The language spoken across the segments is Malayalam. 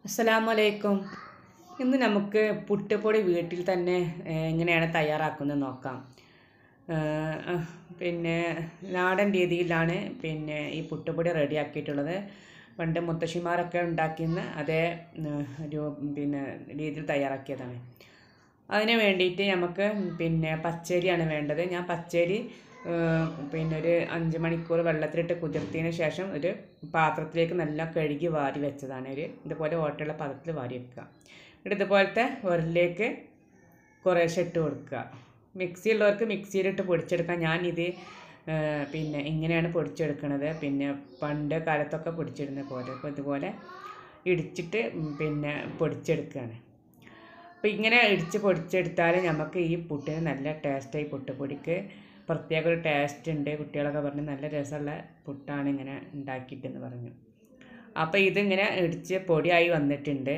അസ്സലാമലൈക്കും. ഇന്ന് നമുക്ക് പുട്ടുപൊടി വീട്ടിൽ തന്നെ എങ്ങനെയാണ് തയ്യാറാക്കുന്നത് നോക്കാം. പിന്നെ നാടൻ രീതിയിലാണ് ഈ പുട്ടുപൊടി റെഡിയാക്കിയിട്ടുള്ളത്. പണ്ട് മുത്തശ്ശിമാരൊക്കെ ഉണ്ടാക്കുന്ന അതേ രീതിയിൽ തയ്യാറാക്കിയതാണ്. അതിന് വേണ്ടിയിട്ട് നമുക്ക് പച്ചരിയാണ് വേണ്ടത്. ഞാൻ പച്ചരി ഒരു 5 മണിക്കൂർ വെള്ളത്തിലിട്ട് കുതിർത്തതിന് ശേഷം ഒരു പാത്രത്തിലേക്ക് നല്ല കഴുകി വാരി വെച്ചതാണ്. ഇതുപോലെ ഓട്ടയുള്ള പാത്രത്തിൽ വാരി വെക്കുക. എന്നിട്ട് ഇതുപോലത്തെ ഉരലിലേക്ക് കുറേശ്ശെ ഇട്ട് കൊടുക്കുക. മിക്സി ഉള്ളവർക്ക് മിക്സിയിലിട്ട് പൊടിച്ചെടുക്കാം. ഞാനിത് ഇങ്ങനെയാണ് പൊടിച്ചെടുക്കുന്നത്. പണ്ട് കാലത്തൊക്കെ പൊടിച്ചിടുന്ന പോലെ അപ്പോൾ ഇതുപോലെ ഇടിച്ചിട്ട് പൊടിച്ചെടുക്കുകയാണ്. അപ്പോൾ ഇങ്ങനെ ഇടിച്ച് പൊടിച്ചെടുത്താൽ നമുക്ക് ഈ പുട്ടിന് നല്ല ടേസ്റ്റായി. പുട്ടുപൊടിക്ക് പ്രത്യേക ഒരു ടേസ്റ്റ് ഉണ്ട്. കുട്ടികളൊക്കെ പറഞ്ഞ് നല്ല രസമുള്ള പുട്ടാണ് ഇങ്ങനെ ഉണ്ടാക്കിയിട്ടെന്ന് പറഞ്ഞു. അപ്പോൾ ഇതിങ്ങനെ ഇടിച്ച് പൊടിയായി വന്നിട്ടുണ്ട്.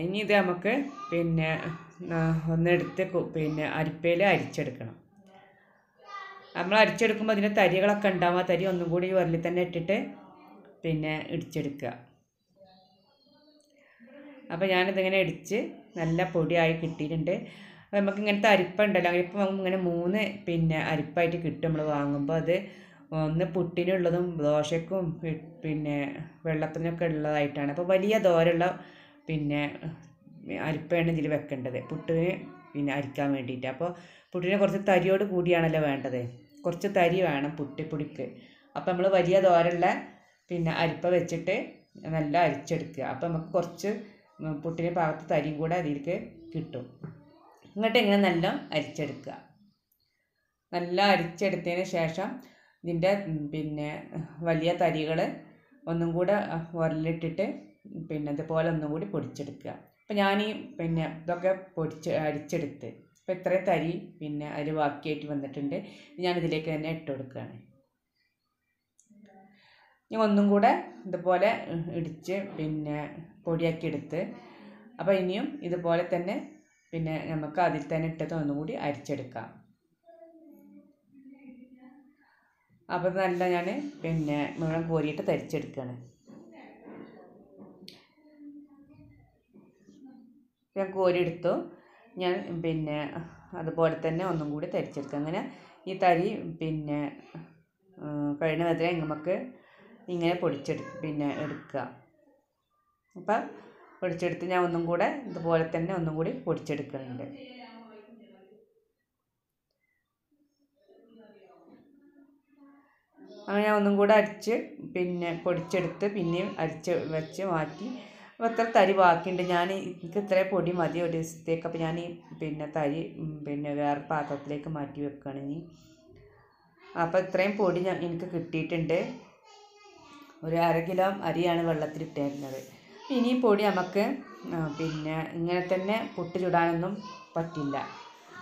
ഇനി ഇത് നമുക്ക് ഒന്നെടുത്ത് അരിപ്പയിൽ അരിച്ചെടുക്കണം. നമ്മൾ അരിച്ചെടുക്കുമ്പോൾ അതിൻ്റെ തരികളൊക്കെ ഉണ്ടാവും. ആ തരി ഒന്നും കൂടി ഉരലിൽ തന്നെ ഇട്ടിട്ട് ഇടിച്ചെടുക്കുക. അപ്പോൾ ഞാനിതിങ്ങനെ ഇടിച്ച് നല്ല പൊടിയായി കിട്ടിയിട്ടുണ്ട്. അപ്പോൾ നമുക്ക് ഇങ്ങനത്തെ അരിപ്പ ഉണ്ടല്ലോ, അരിപ്പ ഇങ്ങനെ 3 അരിപ്പായിട്ട് കിട്ടും നമ്മൾ വാങ്ങുമ്പോൾ. അത് ഒന്ന് പുട്ടിനുള്ളതും ദോശയ്ക്കും വെള്ളത്തിനൊക്കെ ഉള്ളതായിട്ടാണ്. അപ്പോൾ വലിയ ദോരമുള്ള അരിപ്പയാണ് ഇതിൽ വെക്കേണ്ടത് പുട്ടിന് അരിക്കാൻ വേണ്ടിയിട്ട്. അപ്പോൾ പുട്ടിന് കുറച്ച് തരിയോട് കൂടിയാണല്ലോ വേണ്ടത്. കുറച്ച് തരി വേണം പുട്ടിപ്പൊടിക്ക്. അപ്പോൾ നമ്മൾ വലിയ ദോരമുള്ള അരിപ്പ വെച്ചിട്ട് നല്ല അരിച്ചെടുക്കുക. അപ്പോൾ നമുക്ക് കുറച്ച് പുട്ടിന് പാകത്ത് തരിയും കൂടെ അതിലേക്ക് കിട്ടും. എന്നിട്ട് ഇങ്ങനെ നല്ല അരിച്ചെടുക്കുക. നല്ല അരിച്ചെടുത്തതിന് ശേഷം ഇതിൻ്റെ വലിയ തരികൾ ഒന്നും കൂടെ ഉരലിട്ടിട്ട് ഇതുപോലെ ഒന്നും കൂടി പൊടിച്ചെടുക്കുക. അപ്പോൾ ഞാൻ ഇതൊക്കെ അരിച്ചെടുത്ത് അപ്പോൾ ഇത്രയും തരി അതിൽ ബാക്കിയായിട്ട് വന്നിട്ടുണ്ട്. ഞാനിതിലേക്ക് തന്നെ ഇട്ട് കൊടുക്കുകയാണ്. ഞാൻ ഒന്നും കൂടെ ഇതുപോലെ ഇടിച്ച് പൊടിയാക്കി എടുത്ത് അപ്പോൾ ഇനിയും ഇതുപോലെ തന്നെ നമുക്ക് അതിൽ തന്നെ ഇട്ടത് ഒന്നുകൂടി അരിച്ചെടുക്കാം. അപ്പോൾ നല്ല ഞാൻ മുഴുവൻ കോരിയിട്ട് തരിച്ചെടുക്കുകയാണ്. ഞാൻ കോരിയെടുത്തു. ഞാൻ അതുപോലെ തന്നെ ഒന്നും കൂടി തരിച്ചെടുക്കുക. അങ്ങനെ ഈ തരി കഴിഞ്ഞ വിധത്തിൽ നമുക്ക് ഇങ്ങനെ എടുക്കുക. അപ്പം പൊടിച്ചെടുത്ത് ഞാൻ ഒന്നും കൂടെ ഇതുപോലെ തന്നെ ഒന്നും കൂടി പൊടിച്ചെടുക്കുന്നുണ്ട്. അങ്ങനെ ഞാൻ ഒന്നും കൂടെ അരിച്ച് പൊടിച്ചെടുത്ത് പിന്നെയും അരിച്ച് വെച്ച് മാറ്റി. അപ്പോൾ ഇത്ര തരി ബാക്കിയുണ്ട്. എനിക്ക് ഇത്ര പൊടി മതി ഒരു ദിവസത്തേക്ക്. അപ്പോൾ ഞാൻ തരി വേറെ പാത്രത്തിലേക്ക് മാറ്റി വെക്കുകയാണ് ഇനി. അപ്പോൾ ഇത്രയും പൊടി എനിക്ക് കിട്ടിയിട്ടുണ്ട്. ഒരു 1/2 കിലോ അരിയാണ് വെള്ളത്തിലിട്ടിരുന്നത്. ഇനി പൊടി നമുക്ക് ഇങ്ങനെ തന്നെ പുട്ട് ചുടാനൊന്നും പറ്റില്ല.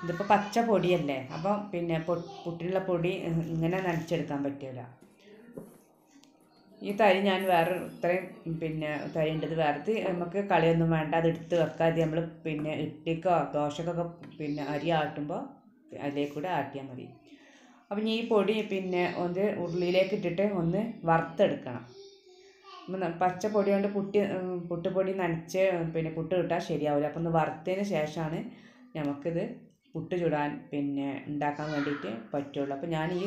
ഇതിപ്പോൾ പച്ച പൊടിയല്ലേ. അപ്പോൾ പുട്ടിനുള്ള പൊടി ഇങ്ങനെ നനച്ചെടുക്കാൻ പറ്റില്ല. ഈ തരി ഞാൻ വേറെ ഇത്രയും തരി ഉണ്ടത് വേറെ നമുക്ക് കളിയൊന്നും വേണ്ട. അത് എടുത്ത് വെക്കാതെ നമ്മൾ ഇഡ്ഡലിക്കോ ദോശക്കൊക്കെ അരി ആട്ടുമ്പോൾ അതിലേക്കൂടെ ആട്ടിയാൽ മതി. അപ്പം ഈ പൊടി ഒന്ന് ഉരുളിയിലേക്ക് ഇട്ടിട്ട് ഒന്ന് വറുത്തെടുക്കണം. പച്ച പൊടി കൊണ്ട് പുട്ടുപൊടി നനച്ച് പുട്ട് കിട്ടാൻ ശരിയാവില്ല. അപ്പം ഒന്ന് വറുത്തതിന് ശേഷമാണ് നമുക്കിത് പുട്ട് ചുടാൻ ഉണ്ടാക്കാൻ വേണ്ടിയിട്ട് പറ്റുള്ളൂ. അപ്പോൾ ഞാൻ ഈ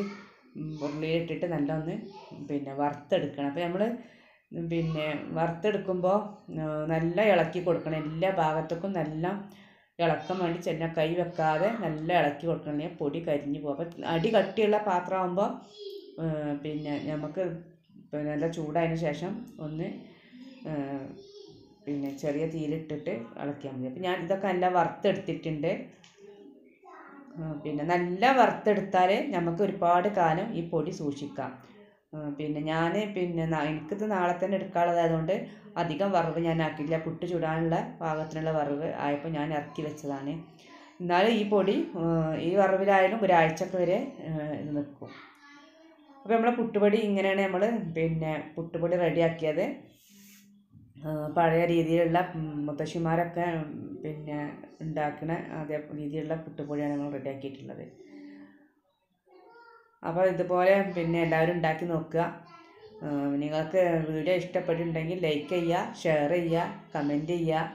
ഉരുളിയിലിട്ടിട്ട് നല്ല ഒന്ന് വറുത്തെടുക്കണം. അപ്പോൾ നമ്മൾ വറുത്തെടുക്കുമ്പോൾ നല്ല ഇളക്കി കൊടുക്കണം. എല്ലാ ഭാഗത്തേക്കും നല്ല ഇളക്കാൻ വേണ്ടി കൈ വെക്കാതെ നല്ല ഇളക്കി കൊടുക്കണം. പൊടി കരിഞ്ഞു പോകും. അപ്പോൾ അടി കട്ടിയുള്ള പാത്രമാകുമ്പോൾ നമുക്ക് നല്ല ചൂടായതിന് ശേഷം ഒന്ന് ചെറിയ തീയിലിട്ടിട്ട് ഇളക്കിയാൽ മതി. അപ്പോൾ ഞാൻ ഇതൊക്കെ നല്ല വറുത്തെടുത്തിട്ടുണ്ട്. നല്ല വറുത്തെടുത്താൽ നമുക്ക് ഒരുപാട് കാലം ഈ പൊടി സൂക്ഷിക്കാം. ഞാൻ എനിക്കിത് നാളെ തന്നെ എടുക്കാനുള്ളതായതുകൊണ്ട് അധികം വറവ് ഞാൻ ആക്കിയില്ല. പുട്ട് ചുടാനുള്ള പാകത്തിനുള്ള വറവ് ആയപ്പോൾ ഞാൻ ഇറക്കി വെച്ചതാണ്. എന്നാലും ഈ പൊടി ഈ വറവിലായാലും ഒരാഴ്ചക്ക് വരെ ഇത് നിൽക്കും. അപ്പോൾ നമ്മളെ പുട്ടുപൊടി ഇങ്ങനെയാണ് നമ്മൾ പുട്ടുപൊടി റെഡിയാക്കിയത്. പഴയ രീതിയിലുള്ള മുത്തശ്ശിമാരൊക്കെ ഉണ്ടാക്കുന്ന അതേ രീതിയിലുള്ള പുട്ടുപൊടിയാണ് നമ്മൾ റെഡിയാക്കിയിട്ടുള്ളത്. അപ്പോൾ ഇതുപോലെ പിന്നെ എല്ലാവരും ഉണ്ടാക്കി നോക്കുക. നിങ്ങൾക്ക് വീഡിയോ ഇഷ്ടപ്പെട്ടിട്ടുണ്ടെങ്കിൽ ലൈക്ക് ചെയ്യുക, ഷെയർ ചെയ്യുക, കമൻറ്റ് ചെയ്യുക.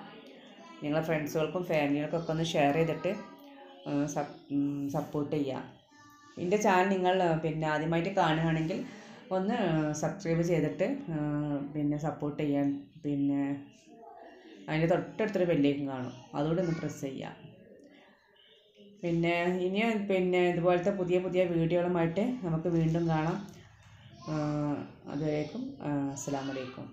നിങ്ങളെ ഫ്രണ്ട്സുകൾക്കും ഫാമിലികൾക്കൊക്കെ ഒന്ന് ഷെയർ ചെയ്തിട്ട് സപ്പോർട്ട് ചെയ്യുക. എൻ്റെ ചാനൽ നിങ്ങൾ പിന്നെ ആദ്യമായിട്ട് കാണുകയാണെങ്കിൽ ഒന്ന് സബ്സ്ക്രൈബ് ചെയ്തിട്ട് പിന്നെ സപ്പോർട്ട് ചെയ്യാൻ. പിന്നെ അതിൻ്റെ തൊട്ടടുത്തൊരു ബെല്ലേക്കും കാണും, അതുകൂടെ ഒന്ന് പ്രസ് ചെയ്യുക. പിന്നെ ഇനിയും പിന്നെ ഇതുപോലത്തെ പുതിയ പുതിയ വീഡിയോകളുമായിട്ട് നമുക്ക് വീണ്ടും കാണാം. അതുവരേക്കും അസ്സലാമു അലൈക്കും.